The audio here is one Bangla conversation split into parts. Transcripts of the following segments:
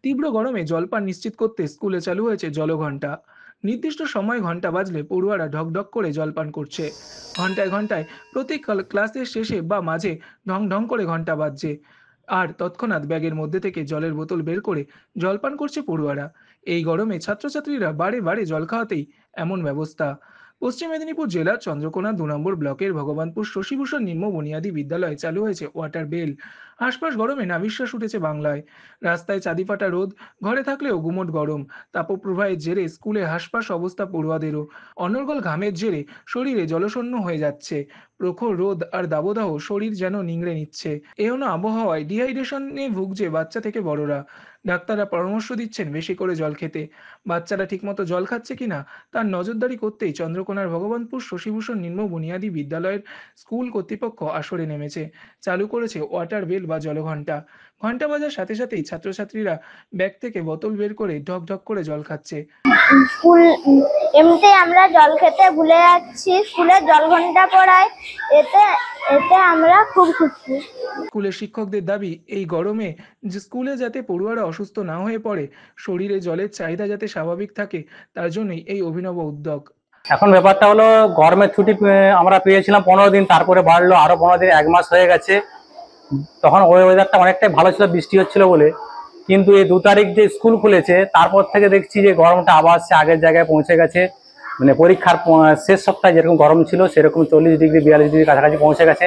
তীব্র গরমে জলপান নিশ্চিত করতে স্কুলে চালু হয়েছে জলঘণ্টা। নির্দিষ্ট সময় ঘন্টা বাজলে পড়ুয়ারা ঢকঢক করে জলপান করছে। ঘন্টায় ঘন্টায় প্রতি ক্লাসের শেষে বা মাঝে ঢং ঢং করে ঘন্টা বাজছে। আর তৎক্ষণাৎ ব্যাগের মধ্যে থেকে জলের বোতল বের করে জলপান করছে পড়ুয়ারা। এই গরমে ছাত্রছাত্রীরা বারে বারে জল খাওয়াতেই এমন ব্যবস্থা। পশ্চিম মেদিনীপুর জেলার চন্দ্রকোনা ২ নম্বর ব্লকের ভগবানপুর শশীভূষণ নিম্ন বুনিয়াদী বিদ্যালয়ে চালু হয়েছে ওয়াটার বেল। হাসপাস গরমে নাভিশ্বাস উঠেছে বাংলায়। রাস্তায় চাঁদি ফাটা রোদ, ঘরে থাকলেও গুমোট গরম। তাপপ্রবাহের জেরে স্কুলে হাসপাস অবস্থা পড়ুয়াদেরও। অনর্গল ঘামের জেরে শরীরে জলশূন্য হয়ে যাচ্ছে। প্রখর রোদ আর দাবদাহ শরীর যেন নিংড়ে নিচ্ছে। এমন আবহাওয়ায় ডিহাইড্রেশনে ভুগছে বাচ্চা থেকে বড়রা। ডাক্তাররা পরামর্শ দিচ্ছেন বেশি করে জল খেতে। বাচ্চারা ঠিকমতো জল খাচ্ছে কিনা তার নজরদারি করতেই চন্দ্রকোনার ভগবানপুর শশীভূষণ নিম্ন বুনিয়াদী বিদ্যালয়ের স্কুল কর্তৃপক্ষ আসরে নেমেছে। চালু করেছে ওয়াটার বেল বা জলঘণ্টা। ঘণ্টা বাজার সাথে সাথেই ছাত্রছাত্রীরা ব্যাগ থেকে বোতল বের করে ঢক ঢক করে জল খাচ্ছে। স্কুল এমনিতেই আমরা জল খেতে ভুলে যাচ্ছি, স্কুলে জল ঘন্টা পড়ায়, এতে এতে আমরা খুব খুশি। স্কুলের শিক্ষকদের দাবি, এই গরমে যে স্কুলে যাতে পড়ুয়ারা অসুস্থ না হয়ে পড়ে, শরীরে জলের চাহিদা যাতে স্বাভাবিক থাকে, তার জন্যই এই অভিনব উদ্যোগ। এখন ব্যাপারটা হলো, গরমের ছুটি আমরা পেয়েছিলাম 15 দিন, তারপরে বাড়লো আরো 15 দিন, 1 মাস হয়ে গেছে। তখন ওয়েদারটা অনেকটাই ভালো ছিল, বৃষ্টি হচ্ছিল বলে। কিন্তু এই 2 তারিখ যে স্কুল খুলেছে, তারপর থেকে দেখছি যে গরমটা আবার সে আগের জায়গায় পৌঁছে গেছে। মানে পরীক্ষার শেষ সপ্তাহে যেরকম গরম ছিল, সেরকম 40 ডিগ্রি 42 ডিগ্রি কাছাকাছি পৌঁছে গেছে।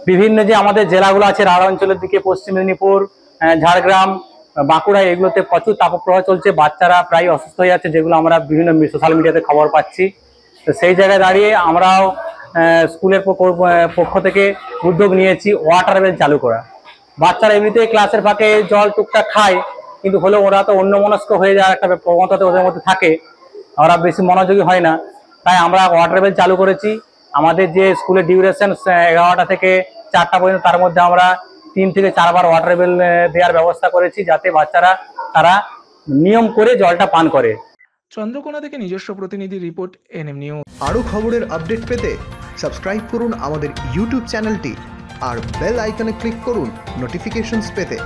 বিভিন্ন যে আমাদের জেলাগুলো আছে রাঢ় অঞ্চলের দিকে, পশ্চিম মেদিনীপুর, ঝাড়গ্রাম, বাঁকুড়া, এগুলোতে প্রচুর তাপপ্রবাহ চলছে। বাচ্চারা প্রায় অসুস্থ হয়ে যাচ্ছে, যেগুলো আমরা বিভিন্ন সোশ্যাল মিডিয়াতে খবর পাচ্ছি। তো সেই জায়গায় দাঁড়িয়ে আমরাও স্কুলের পক্ষ থেকে উদ্যোগ নিয়েছি ওয়াটার বেল চালু করা। বাচ্চারা এমনিতেই ক্লাসের ফাঁকে জল টুকটাক খায়, কিন্তু হলেও ওরা তো অন্যমনস্ক হয়ে যাওয়ার একটা প্রবণতা ওদের মধ্যে থাকে, ওরা বেশি মনোযোগী হয় না। তাই আমরা ওয়াটার বেল চালু করেছি। আমাদের যে স্কুলের ডিউরেশন 11টা থেকে 4টা পর্যন্ত, তার মধ্যে আমরা 3 থেকে 4 বার ওয়াটার বেল দেওয়ার ব্যবস্থা করেছি, যাতে বাচ্চারা তারা নিয়ম করে জলটা পান করে। চন্দ্রকোনা থেকে নিজস্ব প্রতিনিধি রিপোর্ট, এনএম নিউজ। আরও খবরের আপডেট পেতে সাবস্ক্রাইব করুন আমাদের ইউটিউব চ্যানেলটি আর বেল আইকনে ক্লিক করুন নোটিফিকেশনস পেতে।